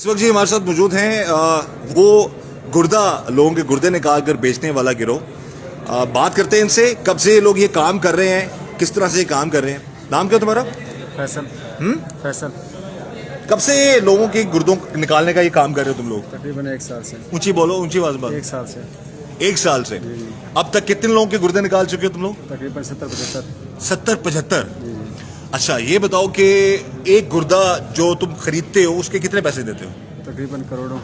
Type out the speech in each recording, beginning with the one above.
इस वक्त जी हमारे साथ मौजूद हैं वो गुर्दा लोगों के गुर्दे निकाल कर बेचने वाला गिरोह। बात करते हैं इनसे, कब से लोग ये काम कर रहे हैं, किस तरह से ये काम कर रहे हैं। नाम क्या तुम्हारा? फैसल। फैसल। कब से लोगों के गुर्दों निकालने का ये काम कर रहे हो तुम लोग? तकरीबन 1 साल से। ऊंची बोलो, ऊंची आवाज में। 1 साल से। 1 साल से। अब तक कितने लोगों के गुर्दे निकाल चुके हो तुम लोग? तकरीबन 70-75। 70-75। अच्छा, ये बताओ कि एक गुर्दा जो तुम खरीदते हो उसके कितने पैसे देते हो? तकरीबन करोड़ों।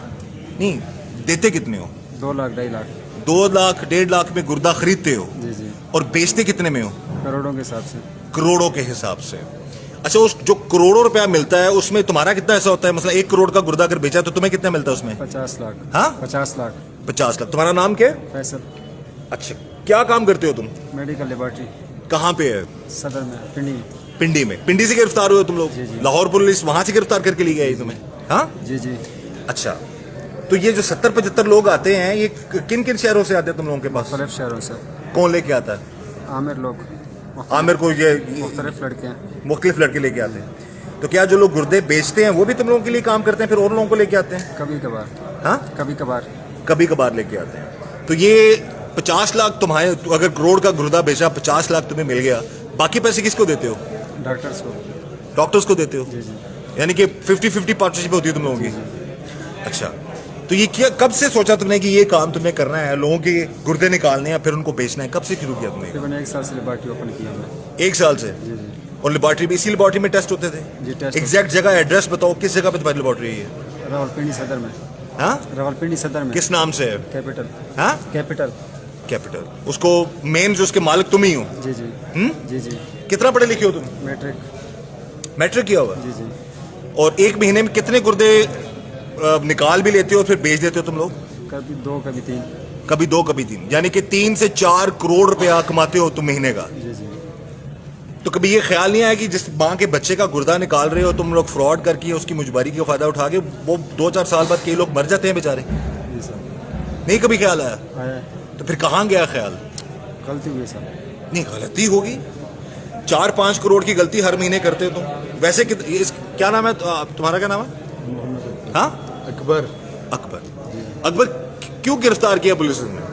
नहीं, देते कितने हो? 2 लाख 2.5 लाख। 2 लाख 1.5 लाख में गुर्दा खरीदते हो? जी। और बेचते कितने में हो? करोड़ों के हिसाब से। करोड़ों के हिसाब से। अच्छा, उस जो करोड़ों रुपया मिलता है उसमें तुम्हारा कितना ऐसा होता है? मतलब 1 करोड़ का गुर्दा अगर बेचा तो तुम्हें कितना मिलता है उसमें? 50 लाख। हाँ, 50 लाख। 50 लाख। तुम्हारा नाम क्या है? फैसल। अच्छा, क्या काम करते हो तुम? Medical laboratory. कहाँ पे है? सदर में, पिंडी। पिंडी में। पिंडी से गिरफ्तार हुए तुम लोग? जी। लाहौर पुलिस वहां से गिरफ्तार करके ले गई तुम्हें? हाँ जी। अच्छा, तो ये जो 70-75 लोग आते हैं, ये किन किन शहरों से आते हैं तुम लोगों के पास? मुख्तलिफ शहरों से। कौन लेके आता है? आमिर लोग। आमिर को ये मुख्तलिफ लड़के हैं। मुख्तलिफ लड़के लेके आते हैं। तो क्या जो लोग गुर्दे बेचते हैं वो भी तुम लोगों के लिए काम करते हैं, फिर और लोगों को लेके आते हैं? कभी कभार। हाँ, कभी कभार लेके आते हैं। तो ये 50 लाख तुम्हारे, अगर करोड़ का गुर्दा बेचा, 50 लाख तुम्हें मिल गया, बाकी पैसे किसको देते हो? डॉक्टर्स को। डॉक्टर्स को देते हो? जी। यानी कि 50-50 पार्टनरशिप होती है तुम लोगों की? अच्छा, तो ये क्या, कब से सोचा तुमने कि ये काम तुम्हें करना है, लोगों के गुर्दे निकालने हैं फिर उनको बेचना है? कब से शुरू किया तुमने? तकरीबन 1 साल से लेबॉर्ट्री ओपन किया हमने। 1 साल से? जी। और लेबॉर्ट्री में, इसी लेबॉर्ट्री में टेस्ट होते थे? जी, टेस्ट। एग्जैक्ट जगह, एड्रेस बताओ, किस जगह पे तुम्हारी लेबॉर्ट्री है? रावलपिंडी सदर में। हाँ, रावलपिंडी सदर में। किस नाम से है? कैपिटल। हाँ, कैपिटल। उसको मेन जो उसके मालिक तुम ही हो? जी। कितना पढ़े लिखे हो तुम? मैट्रिक किया हुआ? जी। और 1 महीने में कितने गुर्दे निकाल भी लेते हो फिर बेच देते हो तुम लोग? कभी 2 कभी 3। कभी 2 कभी 3, यानी कि 3 से 4 करोड़ रुपया कमाते हो तुम महीने का? जी। तो कभी ये ख्याल नहीं आया कि जिस माँ के बच्चे का गुर्दा निकाल रहे हो तुम लोग, फ्रॉड करके उसकी मुजबारी का फायदा उठा के, वो 2-4 साल बाद कई लोग मर जाते हैं बेचारे? जी सर। नहीं कभी ख्याल आया? तो फिर कहाँ गया ख्याल? गलती हुई सर। नहीं, गलती होगी। 4-5 करोड़ की गलती हर महीने करते हो तुम। वैसे क्या नाम है तुम्हारा? क्या नाम है? हाँ, अकबर। अकबर क्यों गिरफ्तार किया पुलिस ने?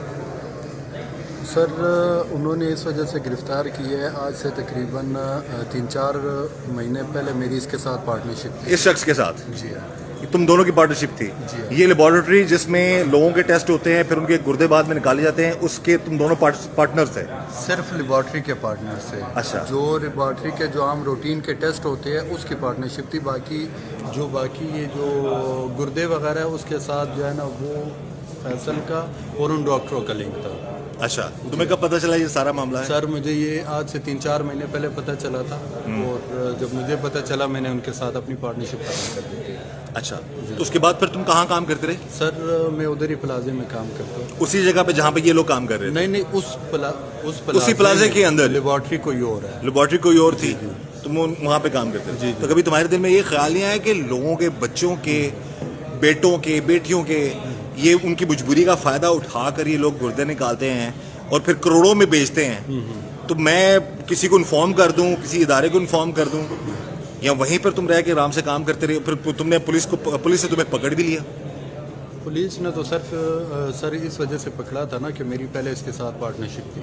सर, उन्होंने इस वजह से गिरफ्तार की है, आज से तकरीबन 3-4 महीने पहले मेरी इसके साथ पार्टनरशिप थी। इस शख्स के साथ? जी हाँ। तुम दोनों की पार्टनरशिप थी? जी। ये लेबोरेटरी जिसमें लोगों के टेस्ट होते हैं फिर उनके गुर्दे बाद में निकाले जाते हैं, उसके तुम दोनों पार्टनर्स थे? सिर्फ लेबॉर्ट्री के पार्टनर से। अच्छा। जो लेबॉर्ट्री के जो आम रूटीन के टेस्ट होते हैं उसकी पार्टनरशिप थी। बाकी ये जो गुर्दे वगैरह है उसके साथ जो है ना, वो फैसल का और उन डॉक्टरों का लिंक था। अच्छा, तुम्हें कब पता चला ये सारा मामला है? सर, मुझे ये आज से 3-4 महीने पहले पता चला था, और जब मुझे पता चला मैंने उनके साथ अपनी पार्टनरशिप खत्म कर दी थी। अच्छा, तो उसके बाद फिर तुम कहाँ काम करते रहे? सर, मैं उधर ही प्लाजे में काम करता हूँ। उसी जगह पे जहाँ पे ये लोग काम कर रहे थे? नहीं, उसी प्लाजे के अंदर? लेबॉर्ट्री कोई और है। लेबॉर्ट्री कोई और थी, तुम वहाँ पे काम करते थे? तो कभी तुम्हारे दिल में ये ख्याल नहीं आया कि लोगों के बच्चों के, बेटों के, बेटियों के, ये उनकी मजबूरी का फायदा उठाकर ये लोग गुर्दे निकालते हैं और फिर करोड़ों में बेचते हैं, तो मैं किसी को इन्फॉर्म कर दूं, किसी इदारे को इन्फॉर्म कर दूं, या वहीं पर तुम रह के आराम से काम करते रहे? फिर तुमने पुलिस ने तुम्हें पकड़ भी लिया? पुलिस ने तो सर इस वजह से पकड़ा था ना कि मेरी पहले इसके साथ पार्टनरशिप थी,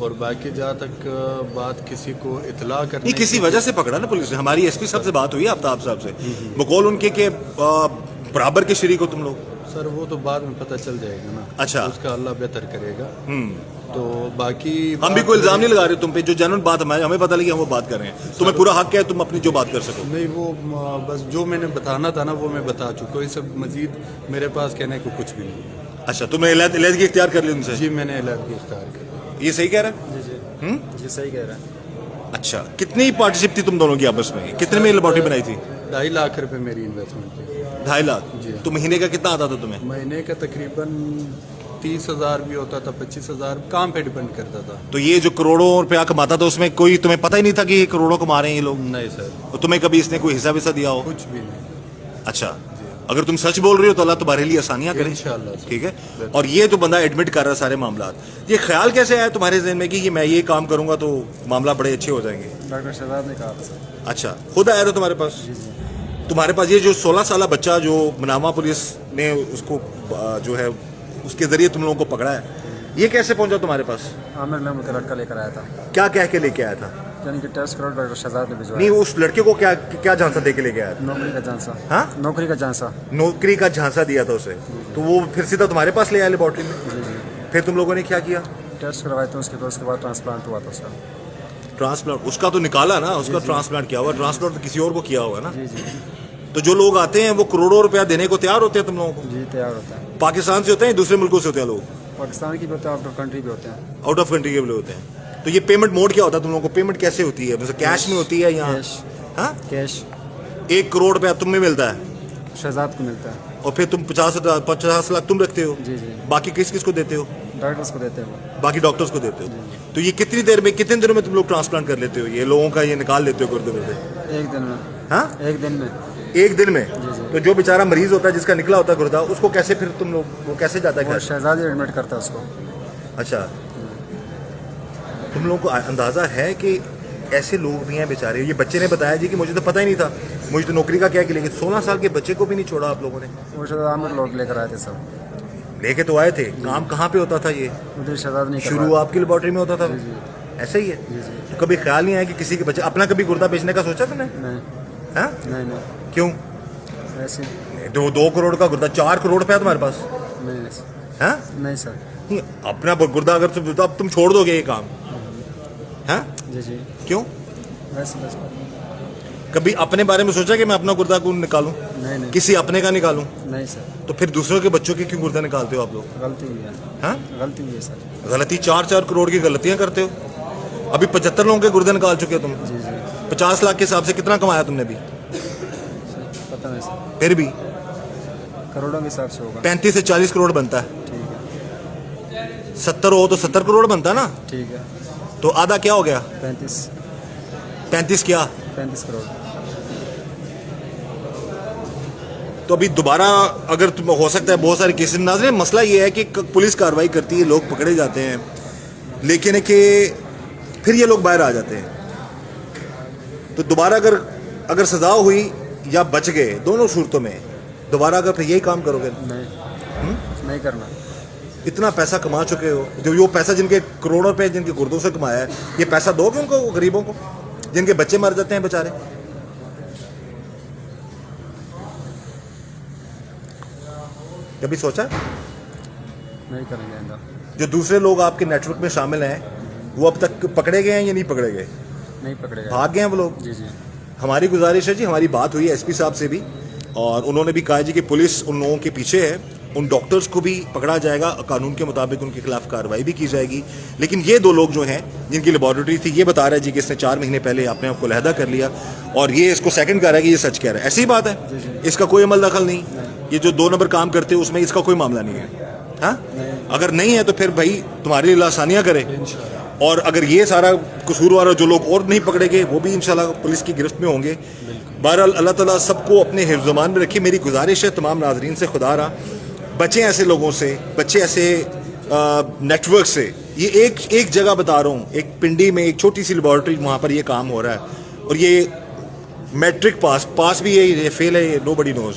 और बाकी जहाँ तक बात किसी को इतला करने, नहीं, किसी वजह से पकड़ा ना पुलिस ने। हमारी एसपी साहब से बात हुई, आफ्ताब साहब से, बकौल उनके के बराबर के शरीक हो तुम लोग? सर, वो तो बाद में पता चल जाएगा ना। अच्छा, उसका अल्लाह बेहतर करेगा। तो बाकी हम भी कोई इल्जाम नहीं लगा रहे तुम पे, जो जनरल बात हमें पता लगी हम वो बात कर रहे हैं। तुम्हें पूरा हक है, तुम अपनी जो बात कर सको। नहीं, वो बस जो मैंने बताना था ना वो मैं बता चुका हूँ। इस मजीद मेरे पास कहने को कुछ भी नहीं है। अच्छा, तुमने इलाज की इख्तियार कर ली उनसे? जी, मैंने इलाज की इख्तियार कर ली। ये सही कह रहा है? जी सही कह रहा है। अच्छा, कितनी पार्टनरशिप थी तुम दोनों की आपस में? कितने में लेबॉर्ट्री बनाई थी? 2.5 लाख रुपए मेरी इन्वेस्टमेंट थी। 2.5 लाख? जी। तो महीने का कितना आता था तुम्हें? महीने का तकरीबन 30,000 भी होता था, 25,000, काम पे डिपेंड करता था। तो ये जो करोड़ों रुपया कमाता था उसमें कोई तुम्हें पता ही नहीं था कि ये करोड़ों कमा रहे हैं ये लोग? नहीं सर। तो तुम्हें कभी इसने कोई हिस्सा विस्सा दिया हो? कुछ भी नहीं। अच्छा, अगर तुम सच बोल रहे हो तो अल्लाह तुम्हारे लिए आसानियां करे इंशाल्लाह। ठीक है। और ये तो बंदा एडमिट कर रहा है सारे मामला। ये ख्याल कैसे आया तुम्हारे ज़हन में कि मैं ये काम करूंगा तो मामला बड़े अच्छे हो जाएंगे? डॉक्टर शहजाद ने कहा था सर। अच्छा, खुद आया था तुम्हारे पास? तुम्हारे पास ये जो 16 साल बच्चा जो मनामा पुलिस ने उसको जो है उसके जरिए तुम लोगों को पकड़ा है, ये कैसे पहुंचा तुम्हारे पास? आमिर नाम का लड़का लेकर आया था, क्या कह के लेके आया था? यानी कि टेस्ट करो डॉक्टर शहजाद ने भिजवाया। नहीं, उस लड़के को क्या क्या झांसा दे के लेके आया था? नौकरी का झांसा। हाँ, नौकरी का झांसा। नौकरी का झांसा दिया था उसे, तो वो फिर सीधा तुम्हारे पास ले आया लेबोरेटरी में। जी जी। फिर तुम लोगों ने क्या किया? टेस्ट करवाए थे उसके बाद ट्रांसप्लांट हुआ था उसका। ट्रांसप्लांट उसका तो निकाला ना, उसका ट्रांसप्लांट किया हुआ, ट्रांसप्लांट तो किसी और को किया होगा ना। जी जी तो जो लोग आते हैं वो करोड़ों रुपया देने को तैयार होते हैं तुम लोगों को? जी, तैयार होता है। पाकिस्तान से होते हैं, दूसरे मुल्कों से होते हैं लोग? पाकिस्तान की भी होते हैं, आउट ऑफ कंट्री भी होते हैं। आउट ऑफ कंट्री के भी होते हैं। तो ये पेमेंट मोड क्या होता है तुम लोगों को? पेमेंट कैसे होती है? मतलब कैश में होती है या कैश? हाँ, कैश 1 करोड़ रुपया तुम्हें मिलता है शहजाद को मिलता है। और फिर तुम 50 लाख तुम रखते हो? जी जी। बाकी किस किस को देते हो? डॉक्टर्स को देते हैं वो। बाकी डॉक्टर्स को देते हो? तो ये कितनी देर में, कितने दिनों में तुम लोग ट्रांसप्लांट कर लेते हो? ये लोगों का ये निकाल लेते हो गुर्दे गुर्दे? एक दिन में। हाँ, एक दिन में। एक दिन में? जी। तो जो बेचारा मरीज होता है जिसका निकला होता है गुर्दा, उसको कैसे फिर तुम लोग, वो कैसे जाता है वो घर? शहजाद ही एडमिट करता है उसको। अच्छा, तुम लोगों को अंदाजा है कि ऐसे लोग भी हैं बेचारे? ये बच्चे ने बताया जी कि मुझे तो पता ही नहीं था, मुझे तो नौकरी का क्या कि, लेकिन 16 साल के बच्चे को भी नहीं छोड़ा आप लोगों ने। वो शहजाद आमिर लोग लेकर आए थे सब। लेके तो आए थे, काम कहाँ पे होता था ये? उधर शहजाद नहीं शुरू आपकी लेबोरेटरी में होता था? जी जी ऐसा ही है? जी जी। तो कभी ख्याल नहीं आया कि किसी के बच्चे, अपना कभी गुर्दा बेचने का सोचा तुमने? नहीं हाँ, नहीं नहीं, क्यों? ऐसे 2 करोड़ का गुर्दा, 4 करोड़ रुपया तुम्हारे पास? नहीं। हाँ, नहीं सर। नहीं, अपना गुर्दा अगर तुम, तो अब तुम छोड़ दोगे ये काम? हाँ, जी जी। क्यों? वैसे बस। कभी अपने बारे में सोचा कि मैं अपना गुर्दा क्यों निकालूं? नहीं नहीं किसी अपने का निकालूं? नहीं सर, तो फिर दूसरों के बच्चों के क्यों गुर्दा निकालते हो आप लोग? गलती हुई है। हाँ, गलती हुई है सर। गलती 4 करोड़ की गलतियां करते हो। अभी 75 लोगों के गुर्दे निकाल चुके हो तुम। जी जी। 50 लाख के हिसाब से कितना कमाया तुमने अभी? पता नहीं सर, फिर भी करोड़ों के हिसाब से होगा। 35 से 40 करोड़ बनता है। ठीक है 70 हो तो 70 करोड़ बनता है ना? ठीक है। तो आधा क्या हो गया? 35 क्या? 35 करोड़। तो अभी दोबारा अगर तुम, हो सकता है बहुत सारे केसेस नाज़रीन, मसला ये है कि पुलिस कार्रवाई करती है, लोग पकड़े जाते हैं, लेकिन कि फिर ये लोग बाहर आ जाते हैं। तो दोबारा अगर सजा हुई या बच गए, दोनों सूरतों में दोबारा अगर फिर यही काम करोगे? नहीं नहीं करना। इतना पैसा कमा चुके हो, जो वो पैसा जिनके करोड़ों रुपए जिनके गुर्दों से कमाया है, ये पैसा दोगे उनको, गरीबों को जिनके बच्चे मर जाते हैं बेचारे? कभी सोचा? नहीं करेंगे अंदर। जो दूसरे लोग आपके नेटवर्क में शामिल हैं, वो अब तक पकड़े गए हैं या नहीं पकड़े गए? नहीं पकड़ेगा। भाग गए हैं वो लोग? जी जी। हमारी गुजारिश है जी, हमारी बात हुई एसपी साहब से भी, और उन्होंने भी कहा जी कि पुलिस उन लोगों के पीछे है, उन डॉक्टर्स को भी पकड़ा जाएगा, कानून के मुताबिक उनके खिलाफ कार्रवाई भी की जाएगी। लेकिन ये 2 लोग जो हैं जिनकी लेबोरेटरी थी, ये बता रहा है जी कि इसने 4 महीने पहले अपने आप को अलहदा कर लिया, और ये इसको सेकंड कह रहा है कि ये सच कह रहा है। ऐसी ही बात है, इसका कोई अमल दखल नहीं। ये जो 2 नंबर काम करते हैं उसमें इसका कोई मामला नहीं है। हाँ, अगर नहीं है तो फिर भाई तुम्हारे लिए आसानियाँ करे, और अगर ये सारा कसूरवार जो लोग और नहीं पकड़े गए वो भी इंशाल्लाह पुलिस की गिरफ्त में होंगे। बहरहाल अल्लाह ताला सबको अपने हिफ्ज़-ए-मान में रखे। मेरी गुजारिश है तमाम नाजरीन से, खुदा रहा बच्चे ऐसे लोगों से, बच्चे ऐसे नेटवर्क से। ये एक जगह बता रहा हूँ, एक पिंडी में एक छोटी सी लेबॉर्ट्री, वहाँ पर ये काम हो रहा है, और ये मैट्रिक पास भी है, ये फेल है, ये नोबडी नोज।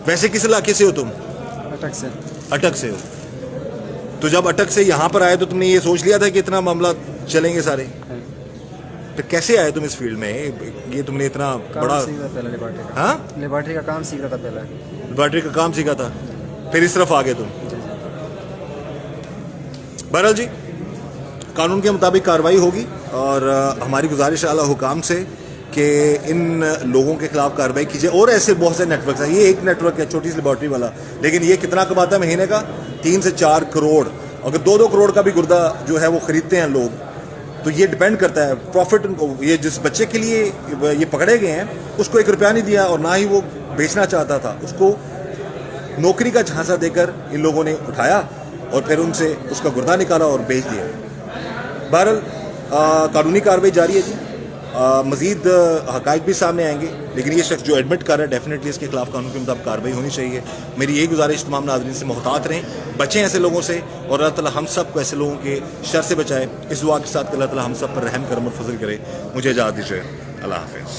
वैसे किस इलाके से हो तुम? अटक से। अटक से हो। तो जब अटक से यहाँ पर आए तो तुमने ये सोच लिया था कि इतना मामला चलेंगे सारे? तो कैसे आए तुम इस फील्ड में? ये तुमने इतना बड़ा सीखा पहले लेबॉर्ट्री का। हाँ, लेबॉर्ट्री का काम सीखा था पहले। लेबॉर्ट्री का काम सीखा था, फिर इस तरफ आ गए तुम। बहरहाल जी, कानून के मुताबिक कार्रवाई होगी, और हमारी गुजारिश आला हुकाम से कि इन लोगों के खिलाफ कार्रवाई कीजिए। और ऐसे बहुत से नेटवर्क हैं, ये एक नेटवर्क है छोटी सी लेबॉर्ट्री वाला, लेकिन ये कितना कमाता है महीने का? 3 से 4 करोड़। अगर 2-2 करोड़ का भी गुर्दा जो है वो खरीदते हैं लोग, तो ये डिपेंड करता है प्रॉफिट उनको। ये जिस बच्चे के लिए ये पकड़े गए हैं उसको 1 रुपया नहीं दिया, और ना ही वो बेचना चाहता था, उसको नौकरी का झांसा देकर इन लोगों ने उठाया और फिर उनसे उसका गुर्दा निकाला और बेच दिया। बहरहाल कानूनी कार्रवाई जारी है जी, मज़ीद हक़ाइक़ भी सामने आएंगे, लेकिन ये शख्स जो एडमिट कर रहा है डेफिनेटली इसके खिलाफ कानून के मुताबिक कार्रवाई होनी चाहिए। मेरी यही गुजारिश तमाम नाज़रीन से, मोहतात रहें, बचें ऐसे लोगों से, और अल्लाह ताला हम सब को ऐसे लोगों के शर से बचाए। इस दुआ के साथ अल्लाह ताला हम सब पर रहम करम और फजल करे। मुझे इजाज़त दीजिए, अल्लाह हाफ़िज़।